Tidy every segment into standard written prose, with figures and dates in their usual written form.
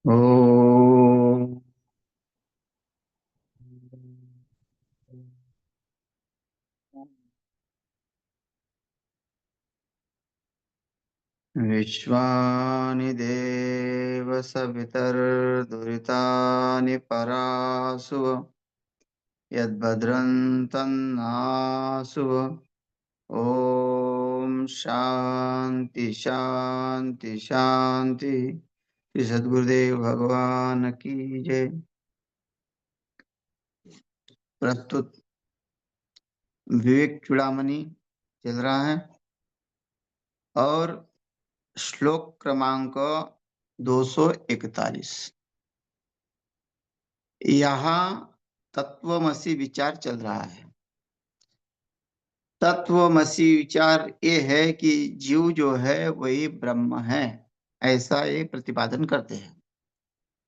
ओम विश्वानि देव सवितर्दुरितानि परासुव यद्भद्रं तन्नासुव। ओम शांति शांति शांति। श्री सद्गुरुदेव भगवान की जय। प्रस्तुत विवेक चूड़ामणि चल रहा है और श्लोक क्रमांक 241। यहाँ तत्वमसि विचार चल रहा है। तत्वमसि विचार ये है कि जीव जो है वही ब्रह्म है, ऐसा ये प्रतिपादन करते हैं।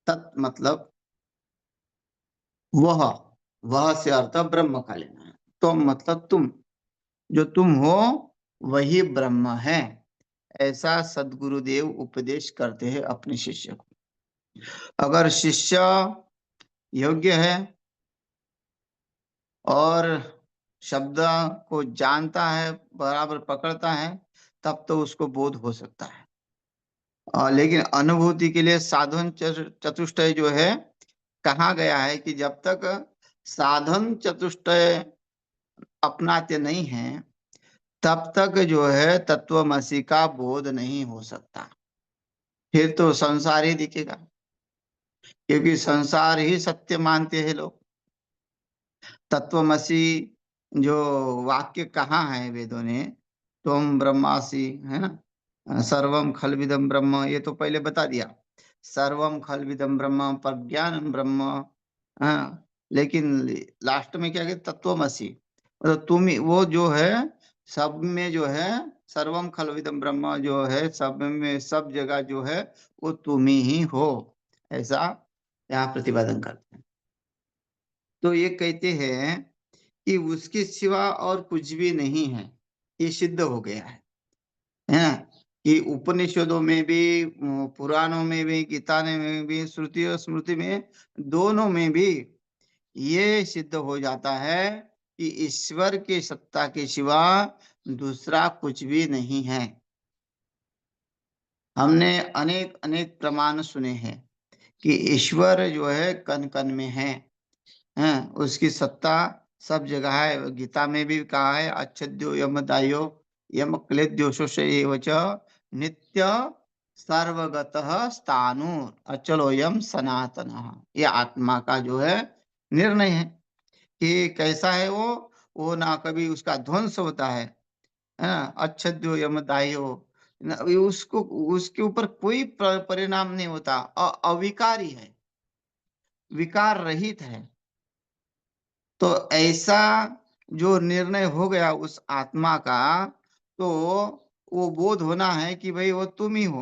तत् मतलब वह, वह से अर्थ ब्रह्म का लेना है। तो मतलब तुम, जो तुम हो वही ब्रह्म है, ऐसा सद्गुरुदेव उपदेश करते हैं अपने शिष्य को। अगर शिष्य योग्य है और शब्द को जानता है, बराबर पकड़ता है, तब तो उसको बोध हो सकता है। लेकिन अनुभूति के लिए साधन चतुष्टय जो है, कहा गया है कि जब तक साधन चतुष्टय अपनाते नहीं है तब तक जो है तत्वमसि का बोध नहीं हो सकता। फिर तो संसार ही दिखेगा, क्योंकि संसार ही सत्य मानते हैं लोग। तत्वमसि जो वाक्य कहाँ है वेदों ने, त्वम ब्रह्मासि, है ना, सर्वम खलविदम ब्रह्म, ये तो पहले बता दिया। सर्वम खलविदम ब्रह्म, प्रज्ञानम ब्रह्म। हाँ, लेकिन लास्ट में क्या कहते, तत्वमसि, मतलब तुम ही वो जो है, सब में जो है, सर्वम खलविदम ब्रह्म जो है, सब में सब जगह जो है वो तुम ही हो, ऐसा यहाँ प्रतिपादन करते हैं। तो ये कहते हैं कि उसके सिवा और कुछ भी नहीं है, ये सिद्ध हो गया है ना। कि उपनिषदों में भी, पुराणों में भी, गीता में भी, श्रुति और स्मृति में, दोनों में भी ये सिद्ध हो जाता है कि ईश्वर के सत्ता के सिवा दूसरा कुछ भी नहीं है। हमने अनेक अनेक प्रमाण सुने हैं कि ईश्वर जो है कण कण में है, उसकी सत्ता सब जगह है। गीता में भी कहा है, अच्छद्यो यम दायो यम क्लेद्यो एव च नित्य सर्वगतः स्थाणु अचलोयम सनातन। ये आत्मा का जो है निर्णय है कि कैसा है वो ना कभी उसका ध्वंस होता है ना। अच्छद्यो यम दायो, उसको, उसके ऊपर कोई परिणाम नहीं होता, अविकारी है, विकार रहित है। तो ऐसा जो निर्णय हो गया उस आत्मा का, तो वो बोध होना है कि भाई वो तुम ही हो।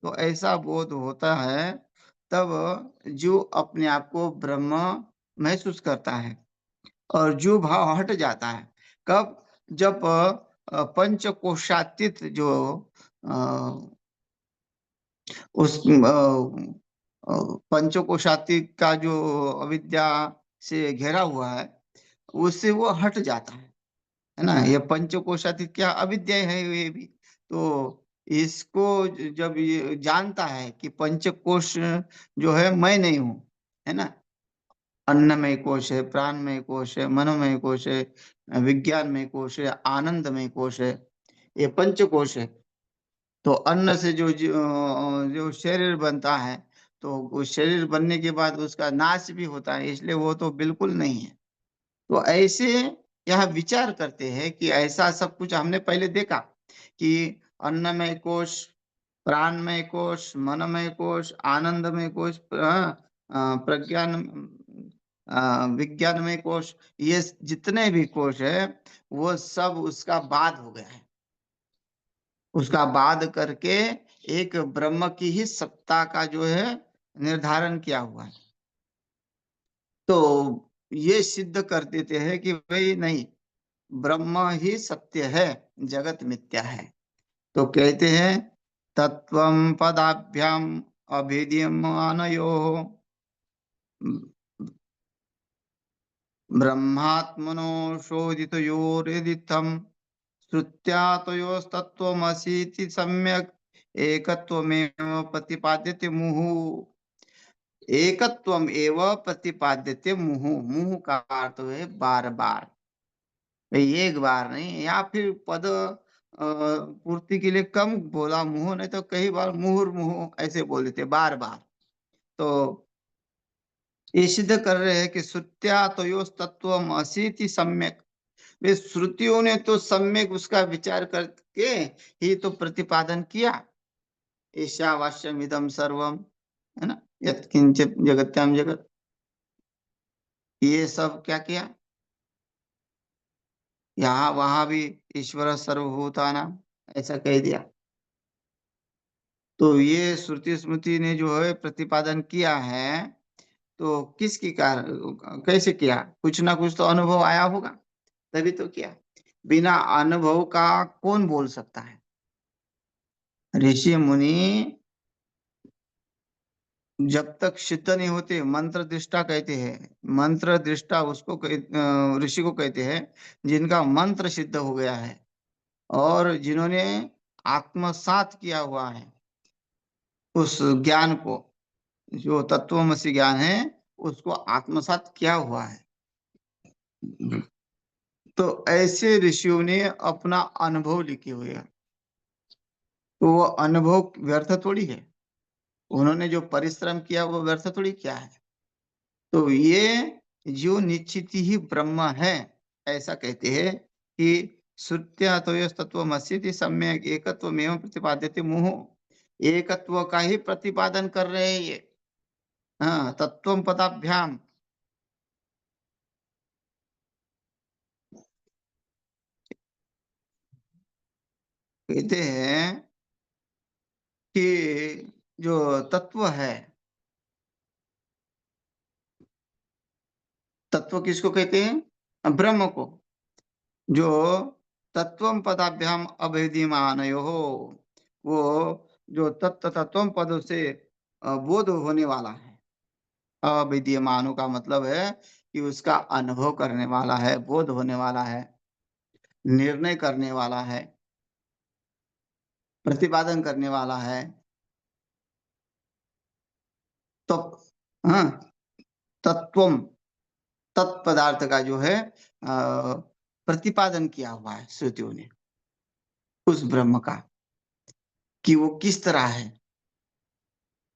तो ऐसा बोध होता है तब जो अपने आप को ब्रह्म महसूस करता है और जो भाव हट जाता है। कब? जब पंचकोशातीत जो अ, उस पंचकोशातीत का जो अविद्या से घेरा हुआ है, उससे वो हट जाता है ना। ये पंचकोशातीत क्या अविद्या है ये भी। तो इसको जब ये जानता है कि पंचकोश जो है मैं नहीं हूँ, है ना, अन्नमय कोश है, प्राणमय कोश है, मनोमय कोश है, विज्ञानमय कोश है, आनंदमय कोश है, ये पंचकोश है। तो अन्न से जो शरीर बनता है, तो उस शरीर बनने के बाद उसका नाश भी होता है, इसलिए वो तो बिल्कुल नहीं है। तो ऐसे यह विचार करते हैं कि ऐसा सब कुछ हमने पहले देखा कि अन्नमय कोश, प्राणमय कोश, मनमय कोश, आनंदमय कोश, प्रज्ञान, विज्ञानमय कोश, ये जितने भी कोश है वो सब उसका बाद हो गया है। उसका बाद करके एक ब्रह्म की ही सत्ता का जो है निर्धारण किया हुआ है। तो ये सिद्ध कर देते हैं कि भाई नहीं, ब्रह्म ही सत्य है, जगत मिथ्या है। तो कहते हैं तत्वम पदाभ्याम अभेद्यमानयोः ब्रह्मात्मनो शोधितयोरिदित्थम् श्रुत्या तयोस्तत्त्वमसीति सम्यक् एकत्वमेव प्रतिपाद्यते मुहुः। एकत्वम एव प्रतिपाद्यते मुहुः। मुहुः का अर्थ है बार बार, भाई एक बार नहीं, या फिर पद पूर्ति के लिए कम बोला मुहुः, नहीं तो कई बार मुहुर्मुहुः ऐसे बोल देते बार बार। तो ये सिद्ध कर रहे हैं कि श्रुत्या तयोस् तत्वम असीति सम्यक। वे श्रुतियों ने तो सम्यक उसका विचार करके ही तो प्रतिपादन किया। ईशावास्यम इदम सर्वम, है ना, यत्किंचित जगत्याम जगत, ये सब क्या किया, यहाँ वहां भी ईश्वर सर्वभूतानाम ऐसा कह दिया। तो ये श्रुति स्मृति ने जो है प्रतिपादन किया है, तो किसकी कारण कैसे किया, कुछ ना कुछ तो अनुभव आया होगा तभी तो किया। बिना अनुभव का कौन बोल सकता है। ऋषि मुनि जब तक सिद्ध नहीं होते मंत्र दृष्टा कहते हैं। मंत्र दृष्टा उसको ऋषि को कहते हैं जिनका मंत्र सिद्ध हो गया है और जिन्होंने आत्मसात किया हुआ है उस ज्ञान को, जो तत्वमसि ज्ञान है उसको आत्मसात किया हुआ है। तो ऐसे ऋषियों ने अपना अनुभव लिखे हुए हैं, तो वो अनुभव व्यर्थ थोड़ी है। उन्होंने जो परिश्रम किया वो व्यर्थ थोड़ी किया है। तो ये जो निश्चित ही ब्रह्म है ऐसा कहते हैं कि श्रुत्या तो यह तत्वमसि सम्यक एकत्वमेव प्रतिपाद्यते मुहुः। एकत्व का ही प्रतिपादन कर रहे हैं ये। हाँ, तत्वम पदाभ्याम, कहते हैं कि जो तत्व है, तत्व किसको कहते हैं, ब्रह्म को। जो तत्वम पदाभ्याम अभेदीमानयो हो, वो जो तत्व तत्वम पद से बोध होने वाला है। अविद्यमानो का मतलब है कि उसका अनुभव करने वाला है, बोध होने वाला है, निर्णय करने वाला है, प्रतिपादन करने वाला है। तो हाँ, तत्वम, तत्पदार्थ का जो है प्रतिपादन किया हुआ है श्रुतियों ने उस ब्रह्म का, कि वो किस तरह है।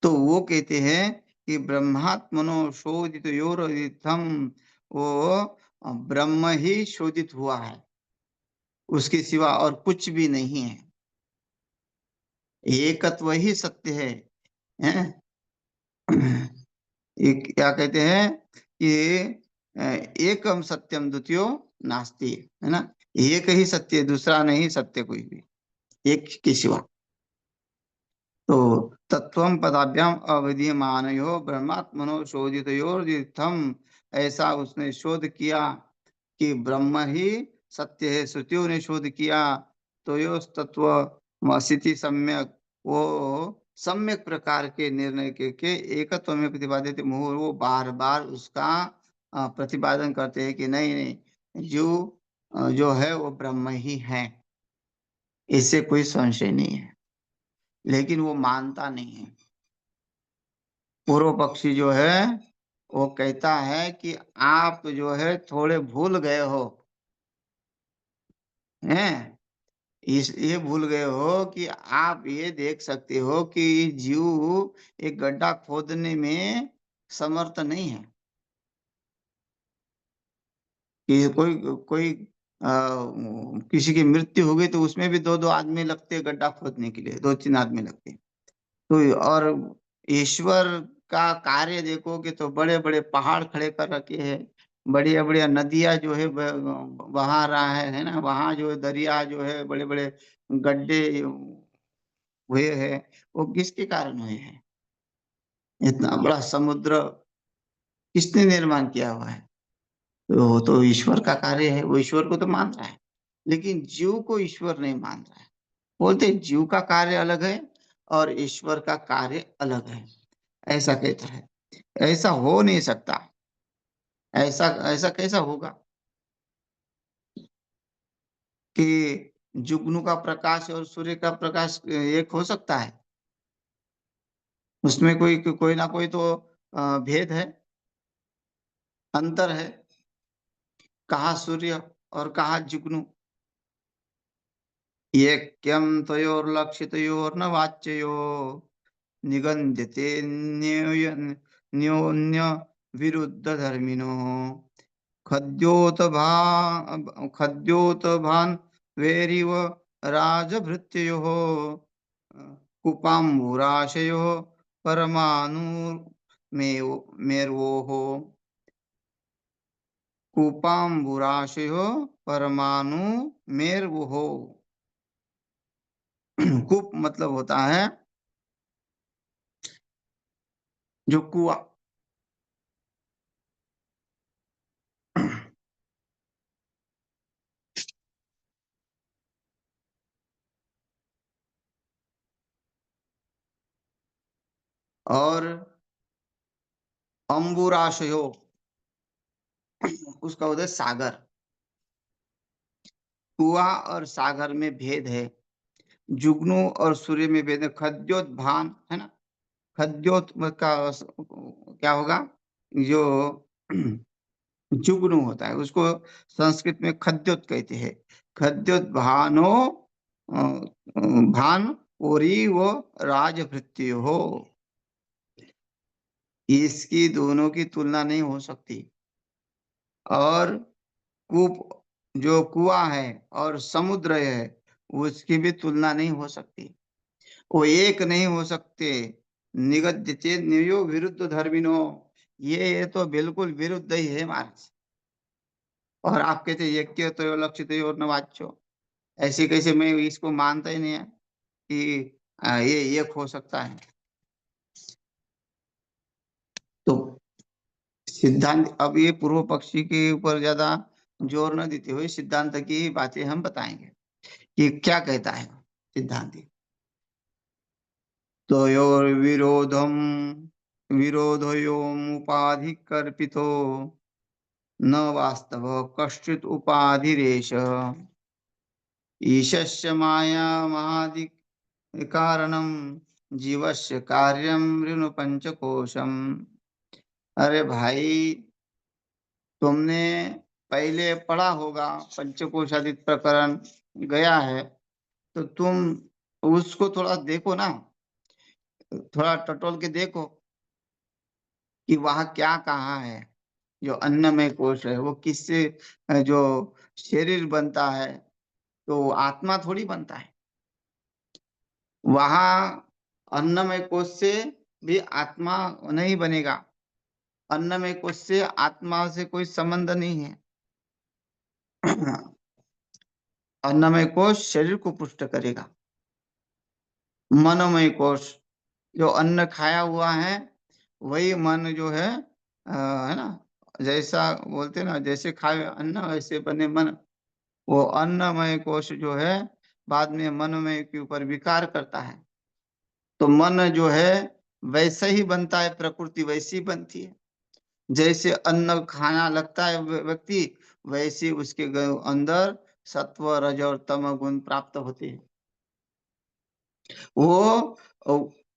तो वो कहते हैं कि ब्रह्मात्मनो शोधित योरम, वो ब्रह्म ही शोधित हुआ है, उसके सिवा और कुछ भी नहीं है। एकत्व ही सत्य है, हैं? ये क्या कहते हैं कि एकम सत्यम द्वितीयो नास्ति, है ना, एक ही सत्य, दूसरा नहीं सत्य कोई भी, एक के सिवा। तो तत्वम पदाभ्याम अविधीयमानयो ब्रह्मात्मनो शोधितयोर्जितम, ऐसा उसने शोध किया कि ब्रह्म ही सत्य है, श्रुतियों ने शोध किया। तो यो तत्व मसिति सम्यक, वो सम्यक प्रकार के निर्णय के एकत्व में प्रतिपादित मुहुः, वो बार बार उसका प्रतिपादन करते हैं कि नहीं नहीं, जो है वो ब्रह्म ही है, इससे कोई संशय नहीं है। लेकिन वो मानता नहीं है। पूर्व पक्षी जो है वो कहता है कि आप जो है थोड़े भूल गए हो, हैं, इस ये भूल गए हो कि आप ये देख सकते हो कि जीव एक गड्ढा खोदने में समर्थ नहीं है। कि कोई कोई किसी की मृत्यु हो गई तो उसमें भी दो दो आदमी लगते हैं गड्ढा खोदने के लिए, दो तीन आदमी लगते हैं। तो और ईश्वर का कार्य देखोगे तो बड़े बड़े पहाड़ खड़े कर रखे हैं, बढ़िया बढ़िया नदियां जो है बहा रहा है ना, वहां जो है दरिया जो है, बड़े बड़े गड्ढे हुए हैं। वो किसके कारण हुए हैं, इतना बड़ा समुद्र किसने निर्माण किया हुआ है। तो वो तो ईश्वर का कार्य है, वो ईश्वर को तो मान रहा है, लेकिन जीव को ईश्वर नहीं मान रहा है। बोलते जीव का कार्य अलग है और ईश्वर का कार्य अलग है, ऐसा कहता है। ऐसा हो नहीं सकता। ऐसा ऐसा कैसा होगा कि जुगनू का प्रकाश और सूर्य का प्रकाश एक हो सकता है? उसमें कोई ना कोई तो भेद है, अंतर है। कहाँ सूर्य और कहाँ जुगनू। ऐक्यं तयोर्लक्षितयोर्न वाच्ययो निगन्ध्यते न्योन्य विरुद्ध धर्मिणो खद्योतभान वेरिव राजभृत्योः कुपाम्बुराशयोः मेर्वोः कूपाम्बुराशयोः परमाणु मेर्वोः। कूप मतलब होता है जो कुआ। और अम्बुराशयो, उसका होता है सागर। कुआ और सागर में भेद है, जुगनू और सूर्य में भेद है। खद्योत भान है ना, खद्योत का क्या होगा, जो जुगनू होता है उसको संस्कृत में खद्योत कहते हैं। खद्योत भानो भान ओरी वो राजभृत्य हो। इसकी दोनों की तुलना नहीं हो सकती। और कूप, जो कुआं है और समुद्र है, उसकी भी तुलना नहीं हो सकती। वो एक नहीं हो सकते। निगद्यते न्यो विरुद्ध धर्मिनो, ये तो बिल्कुल विरुद्ध ही है महाराज। और आप कहते यज्ञ तो लक्षित और नवाच्यो, ऐसे कैसे? मैं इसको मानता ही नहीं है कि ये एक हो सकता है। तो सिद्धांत, अब ये पूर्व पक्षी के ऊपर ज्यादा जोर न देते हुए सिद्धांत की बातें हम बताएंगे कि क्या कहता है सिद्धांत। तयोर्विरोधम विरोधयोमुपाधिकल्पितो न वास्तव कश्चित् उपाधिरेष ईशस्य माया महादि कारणम जीवस्य कार्यम ऋणु पंचकोशम। अरे भाई, तुमने पहले पढ़ा होगा, पंचकोशादित प्रकरण गया है, तो तुम उसको थोड़ा देखो ना, थोड़ा टटोल के देखो कि वहां क्या कहा है। जो अन्नमय कोश है वो किससे जो शरीर बनता है, तो आत्मा थोड़ी बनता है। वहां अन्नमय कोश से भी आत्मा नहीं बनेगा। अन्नमय कोश से आत्मा से कोई संबंध नहीं है। अन्नमय कोश शरीर को पुष्ट करेगा। मनोमय कोश, जो अन्न खाया हुआ है वही मन जो है ना, जैसा बोलते हैं ना, जैसे खाए अन्न वैसे बने मन। वो अन्नमय कोश जो है बाद में मनोमय के ऊपर विकार करता है। तो मन जो है वैसे ही बनता है, प्रकृति वैसी ही बनती है। जैसे अन्न खाना लगता है व्यक्ति, वैसे उसके अंदर सत्व रज और तम गुण प्राप्त होते हैं। वो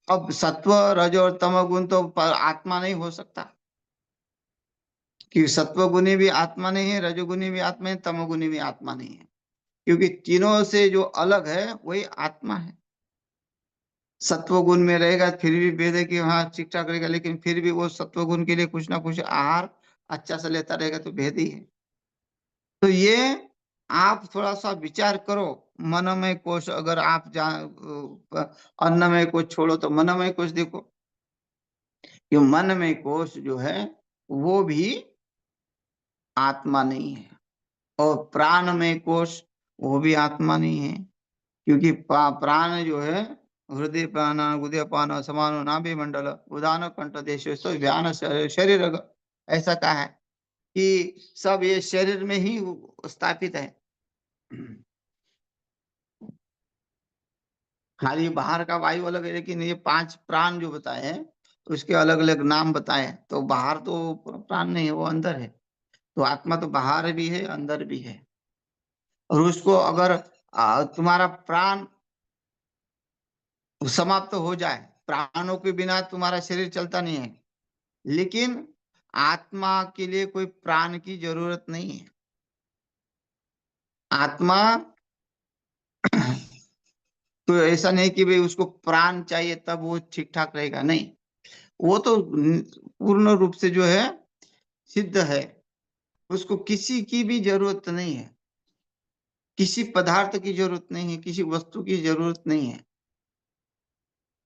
अब सत्व रज और तम गुण तो आत्मा नहीं हो सकता, कि सत्व गुणी भी आत्मा नहीं है, रजोगुणी भी आत्मा है, तमोगुणी भी आत्मा नहीं है। क्योंकि तीनों से जो अलग है वही आत्मा है। सत्व गुण में रहेगा फिर भी भेद है कि हाँ ठीक ठाक रहेगा, लेकिन फिर भी वो सत्व गुण के लिए कुछ ना कुछ आहार अच्छा से लेता रहेगा, तो भेद ही है। तो ये आप थोड़ा सा विचार करो। मनमय कोश अगर आप अन्नमय कोश छोड़ो तो मनमय कोश देखो। ये मनमय कोश जो है वो भी आत्मा नहीं है। और प्राणमय कोश, वो भी आत्मा नहीं है। क्योंकि प्राण जो है हृदय प्राण उदय पान समानो नाभि मंडल उदान कंठ देश व्यान शरीर ऐसा कहा है कि सब ये शरीर में ही स्थापित है। खाली बाहर का वायु अलग है, लेकिन ये 5 प्राण जो बताए हैं उसके अलग अलग नाम बताए। तो बाहर तो प्राण नहीं है, वो अंदर है। तो आत्मा तो बाहर भी है, अंदर भी है। और उसको अगर तुम्हारा प्राण समाप्त हो जाए, प्राणों के बिना तुम्हारा शरीर चलता नहीं है, लेकिन आत्मा के लिए कोई प्राण की जरूरत नहीं है। आत्मा तो ऐसा नहीं कि भाई उसको प्राण चाहिए तब वो ठीक ठाक रहेगा, नहीं। वो तो पूर्ण रूप से जो है सिद्ध है, उसको किसी की भी जरूरत नहीं है, किसी पदार्थ की जरूरत नहीं है, किसी वस्तु की जरूरत नहीं है।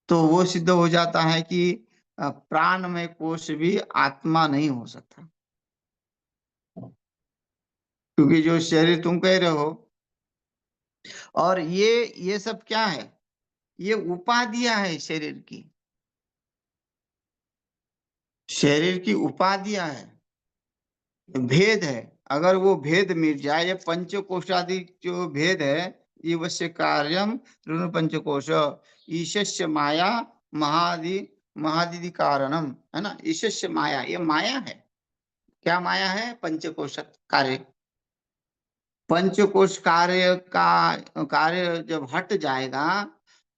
तो वो सिद्ध हो जाता है कि प्राण में कोश भी आत्मा नहीं हो सकता। क्योंकि जो शरीर तुम कह रहे हो, और ये सब क्या है, ये उपाधियां है शरीर की, शरीर की उपाधियां है, भेद है। अगर वो भेद मिट जाए, ये पंचकोशादि जो भेद है, जीवस्य कार्यम ऋण पंचकोश ईशस्य माया महादि महादि कारणम, है ना। ईशस्य माया, ये माया है। क्या माया है? पंचकोश कार्य। पंचकोश कार्य का कार्य जब हट जाएगा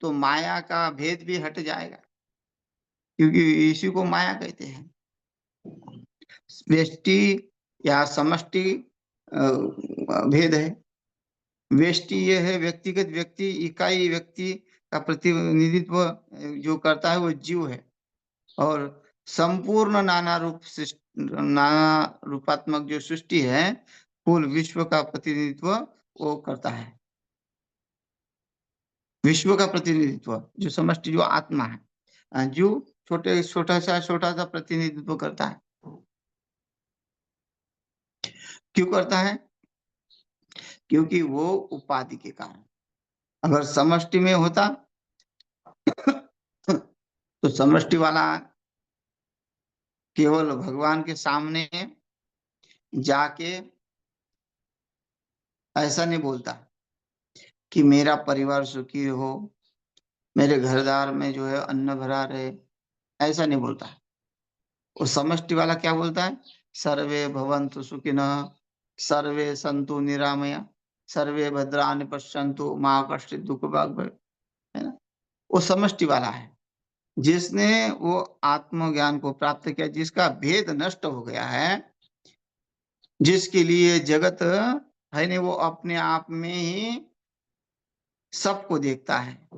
तो माया का भेद भी हट जाएगा, क्योंकि इसी को माया कहते हैं। व्यष्टि या समष्टि भेद है। व्यष्टि ये है व्यक्तिगत व्यक्ति, इकाई व्यक्ति का प्रतिनिधित्व जो करता है वो जीव है। और संपूर्ण नाना रूप नाना रूपात्मक जो सृष्टि है, पूर्ण विश्व का प्रतिनिधित्व वो करता है। विश्व का प्रतिनिधित्व जो समष्टि, जो आत्मा है, जो छोटा सा प्रतिनिधित्व करता है। क्यों करता है? क्योंकि वो उपाधि के कारण। अगर समष्टि में होता तो समष्टि वाला केवल भगवान के सामने जाके ऐसा नहीं बोलता कि मेरा परिवार सुखी हो, मेरे घरदार में जो है अन्न भरा रहे, ऐसा नहीं बोलता। वो समष्टि वाला क्या बोलता है? सर्वे भवन्तु सुखिनः, सर्वे सन्तु निरामया, सर्वे भद्राणि पश्यन्तु मा कश्चित् दुःख भाग् भवेत्, है ना। वो समष्टि वाला है, जिसने वो आत्मज्ञान को प्राप्त किया, जिसका भेद नष्ट हो गया है, जिसके लिए जगत है नहीं, वो अपने आप में ही सबको देखता है,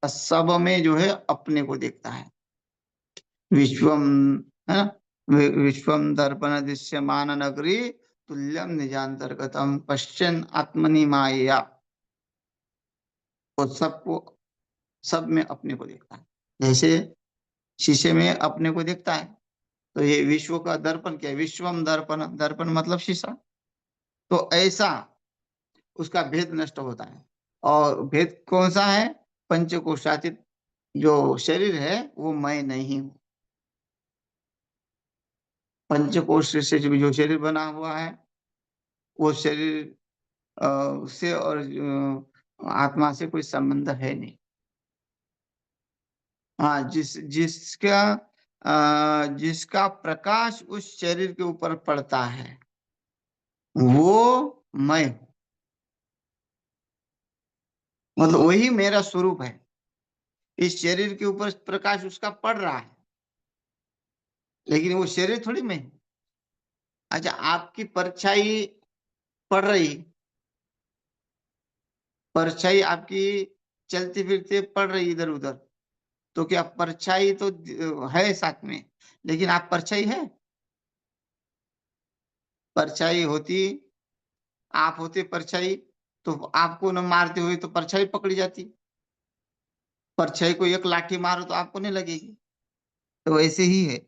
सब में जो है अपने को देखता है। विश्वम, है ना, विश्वम दर्पण दृश्यमान नगरी तुल्यम निजांतर्गतम पश्चिन आत्मनि माया। वो सबको, सब में अपने को देखता है, जैसे शीशे में अपने को देखता है। तो ये विश्व का दर्पण क्या है? विश्वम दर्पण, दर्पण मतलब शीशा। तो ऐसा उसका भेद नष्ट होता है। और भेद कौन सा है? पंचकोशातीत जो शरीर है वो मैं नहीं हूँ। पंचकोश से जो शरीर बना हुआ है, वो शरीर से और आत्मा से कोई संबंध है नहीं। हाँ, जिसका प्रकाश उस शरीर के ऊपर पड़ता है वो मैं हूँ। मतलब वही मेरा स्वरूप है। इस शरीर के ऊपर प्रकाश उसका पड़ रहा है, लेकिन वो शरीर थोड़ी मैं हूँ। अच्छा, आपकी परछाई पड़ रही, परछाई आपकी चलते फिरते पड़ रही इधर उधर, तो क्या परछाई तो है साथ में, लेकिन आप परछाई है? परछाई होती, आप होते परछाई, तो आपको न मारते हुए तो परछाई पकड़ी जाती। परछाई को एक लाठी मारो तो आपको नहीं लगेगी। तो वैसे ही है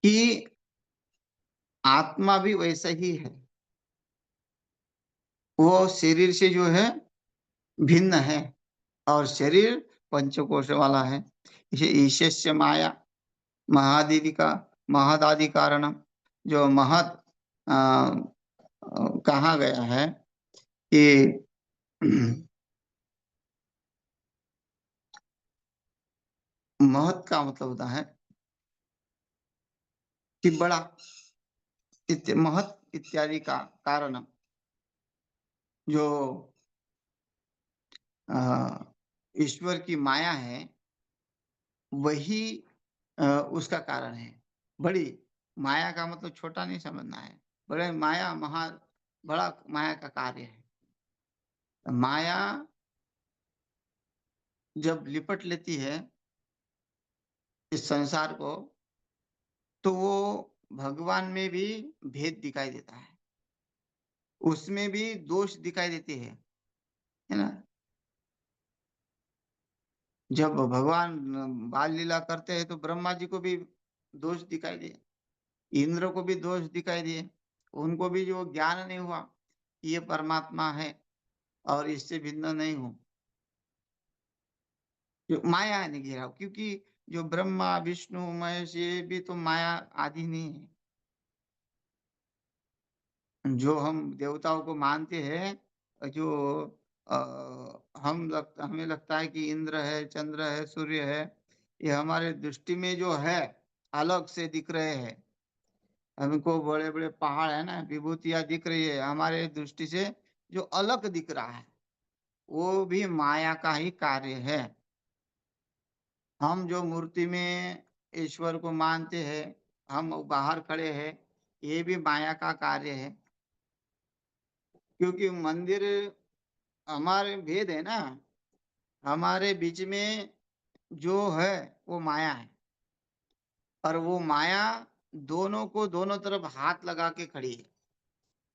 कि आत्मा भी वैसा ही है। वो शरीर से जो है भिन्न है, और शरीर पंचकोश वाला है। इसे ईशस्य माया महादीदि का महदादि कारणम, जो महत कहा गया है कि महत का मतलब होता है कि बड़ा, महत इत्यादि का कारण जो ईश्वर की माया है वही उसका कारण है। बड़ी माया का मतलब छोटा नहीं समझना है, बड़े माया बड़ा माया का कार्य है। माया जब लिपट लेती है इस संसार को, तो वो भगवान में भी भेद दिखाई देता है, उसमें भी दोष दिखाई देते हैं, है ना। जब भगवान बाल लीला करते हैं तो ब्रह्मा जी को भी दोष दिखाई दिए, इंद्र को भी दोष दिखाई दिए, उनको भी जो ज्ञान नहीं हुआ कि ये परमात्मा है और इससे भिन्न नहीं हूं, जो माया ने घेरा, क्योंकि जो ब्रह्मा विष्णु महेश ये भी तो माया आदि नहीं है। जो हम देवताओं को मानते हैं, जो हमें लगता है कि इंद्र है, चंद्र है, सूर्य है, ये हमारे दृष्टि में जो है अलग से दिख रहे हैं। हमको बड़े बड़े पहाड़ है ना, विभूतियां दिख रही है हमारे दृष्टि से, जो अलग दिख रहा है वो भी माया का ही कार्य है। हम जो मूर्ति में ईश्वर को मानते हैं, हम बाहर खड़े हैं, ये भी माया का कार्य है, क्योंकि मंदिर हमारे भेद है ना, हमारे बीच में जो है वो माया है, और वो माया दोनों को दोनों तरफ हाथ लगा के खड़ी है,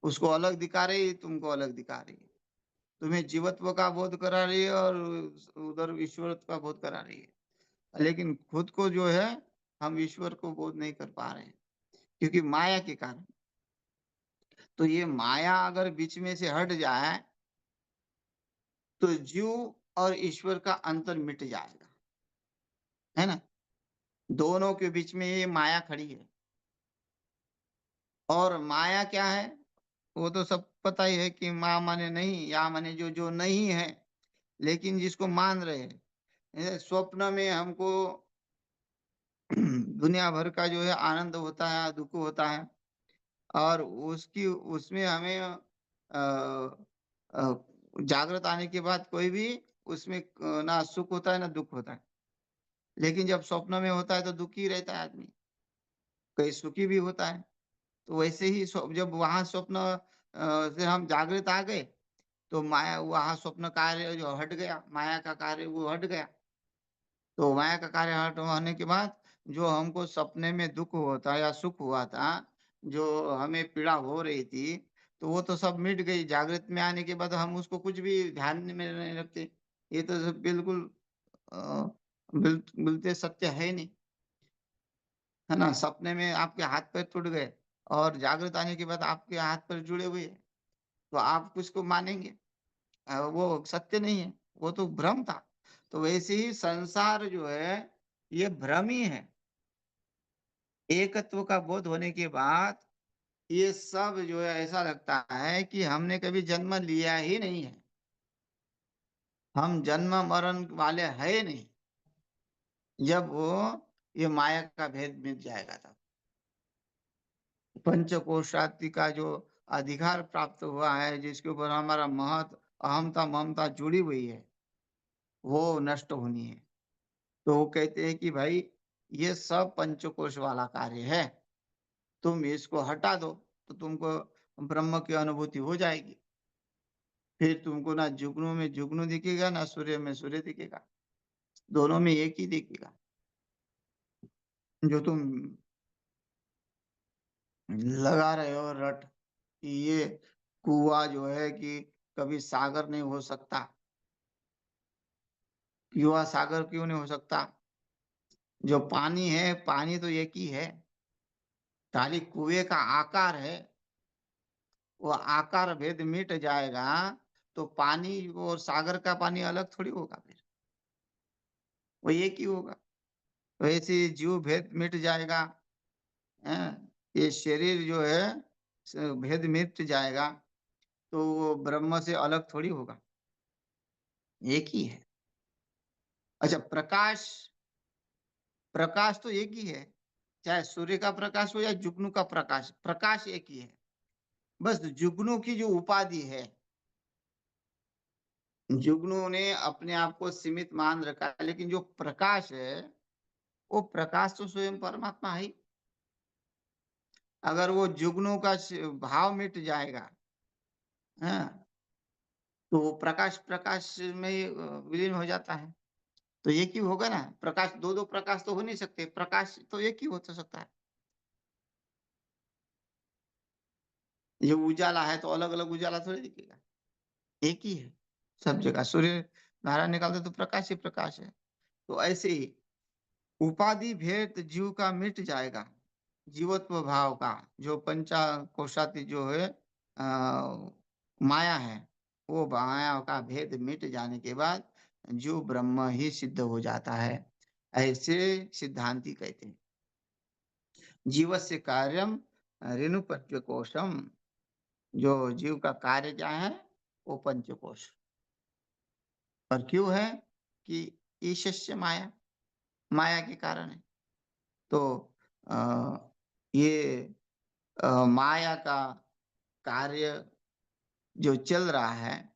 उसको अलग दिखा रही है, तुमको अलग दिखा रही है, तुम्हें जीवत्व का बोध करा रही है और उधर ईश्वरत्व का बोध करा रही है, लेकिन खुद को जो है हम ईश्वर को बोध नहीं कर पा रहे हैं, क्योंकि माया के कारण। तो ये माया अगर बीच में से हट जाए तो जीव और ईश्वर का अंतर मिट जाएगा, है ना। दोनों के बीच में ये माया खड़ी है, और माया क्या है वो तो सब पता ही है कि माँ माने नहीं, या माने जो जो नहीं है, लेकिन जिसको मान रहे हैं। स्वप्न में हमको दुनिया भर का जो है आनंद होता है, दुख होता है, और उसकी उसमें हमें जागृत आने के बाद कोई भी उसमें ना सुख होता है ना दुख होता है, लेकिन जब स्वप्न में होता है तो दुखी रहता है आदमी, कहीं सुखी भी होता है। तो वैसे ही जब वहां स्वप्न से हम जागृत आ गए तो माया वहां स्वप्न कार्य जो हट गया, माया का कार्य वो हट गया। तो माया का कार्य हट होने के बाद जो हमको सपने में दुख होता या सुख हुआ था, जो हमें पीड़ा हो रही थी, तो वो तो सब मिट गई। जागृत में आने के बाद हम उसको कुछ भी ध्यान में नहीं रखते, ये तो सब बिल्कुल अ, बिल्कुल सत्य है नहीं, है ना। सपने में आपके हाथ पैर टूट गए और जागृत आने के बाद आपके हाथ पैर जुड़े हुए हैं, तो आप किसको मानेंगे? वो सत्य नहीं है, वो तो भ्रम था। तो वैसे ही संसार जो है ये भ्रम ही है। एकत्व का बोध होने के बाद ये सब जो है ऐसा लगता है कि हमने कभी जन्म लिया ही नहीं है, हम जन्म मरण वाले है नहीं। जब वो ये माया का भेद मिट जाएगा तब पंचकोशाती का जो अधिकार प्राप्त हुआ है, जिसके ऊपर हमारा महत अहमता ममता जुड़ी हुई है, वो नष्ट होनी है। तो वो कहते हैं कि भाई ये सब पंचकोश वाला कार्य है, तुम इसको हटा दो तो तुमको ब्रह्म की अनुभूति हो जाएगी। फिर तुमको ना जुगनू में जुगनू दिखेगा, ना सूर्य में सूर्य दिखेगा, दोनों में एक ही दिखेगा। जो तुम लगा रहे हो रट कि ये कुआ जो है कि कभी सागर नहीं हो सकता, युवा सागर क्यों नहीं हो सकता? जो पानी है, पानी तो एक ही है, खाली कुएं का आकार है, वो आकार भेद मिट जाएगा तो पानी और सागर का पानी अलग थोड़ी होगा, फिर वो एक ही होगा। वैसे जीव भेद मिट जाएगा, है। ये शरीर जो है भेद मिट जाएगा तो वो ब्रह्म से अलग थोड़ी होगा। एक ही है। अच्छा, प्रकाश, प्रकाश तो एक ही है, चाहे सूर्य का प्रकाश हो या जुगनू का प्रकाश, प्रकाश एक ही है। बस जुगनू की जो उपाधि है, जुगनू ने अपने आप को सीमित मान रखा है, लेकिन जो प्रकाश है, वो प्रकाश तो स्वयं परमात्मा है ही। अगर वो जुगनू का भाव मिट जाएगा, हाँ, तो वो प्रकाश प्रकाश में ही विलीन हो जाता है। तो एक ही होगा ना, प्रकाश, दो दो प्रकाश तो हो नहीं सकते, प्रकाश तो एक ही हो तो सकता है। ये उजाला है तो अलग अलग उजाला थोड़ी दिखेगा, एक ही है सब जगह। सूर्य नारायण निकालते तो प्रकाश ही प्रकाश है। तो ऐसे ही उपाधि भेद जीव का मिट जाएगा, जीवत्व भाव का, जो पंचा कोशाती जो है माया है, वो माया का भेद मिट जाने के बाद जो ब्रह्म ही सिद्ध हो जाता है, ऐसे सिद्धांती कहते हैं। जीवस्य कार्यम रेणु पंचकोशम, जो जीव का कार्य क्या है, वो पंचकोश। और क्यों है कि ईशस्य माया, माया के कारण है। तो आ, ये माया का कार्य जो चल रहा है,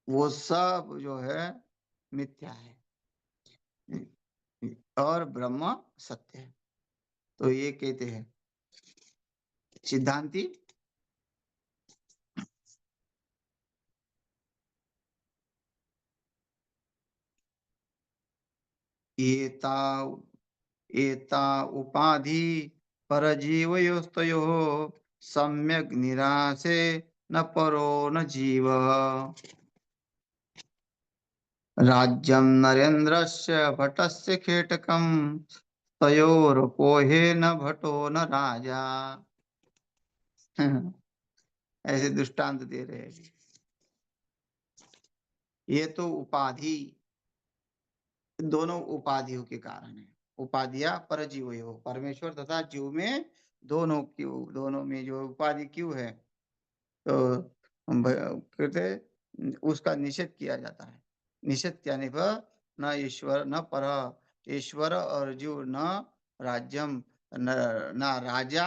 वो सब जो है मिथ्या है, और ब्रह्म सत्य है। तो ये कहते हैं सिद्धांती। एता एता उपाधि परजीवयोस्तयोः सम्यग् निरासे न परो न जीव। राज्यं नरेन्द्रस्य भटस्य खेटकं तयोरपोहे न भटो न राजा। ऐसे दृष्टांत दे रहे हैं। ये तो उपाधि, दोनों उपाधियों के कारण है। उपाधिया परजीव हो, परमेश्वर तथा जीव में दोनों क्यों, दोनों में जो उपाधि क्यों है, तो कहते उसका निषेध किया जाता है। निषेध यानी पर न ईश्वर न पर, ईश्वर और जीव न राज्यम, न राजा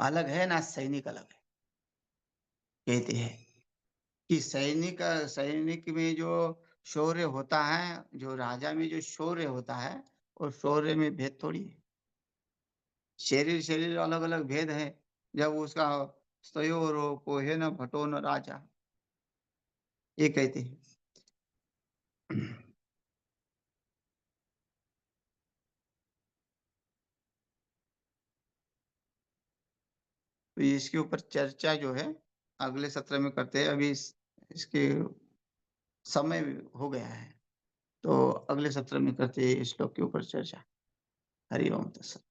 अलग है, ना सैनिक अलग है। कहते हैं कि सैनिक, सैनिक में जो शौर्य होता है, जो राजा में जो शौर्य होता है, और शौर्य में भेद थोड़ी है। शरीर शरीर अलग अलग भेद है। जब उसका स्तयोर को है न भटो न राजा, ये कहते हैं। तो इसके ऊपर चर्चा जो है अगले सत्र में करते हैं। अभी इसके समय हो गया है, तो अगले सत्र में करते हैं इस श्लोक के ऊपर चर्चा। हरि ओम तत्सत।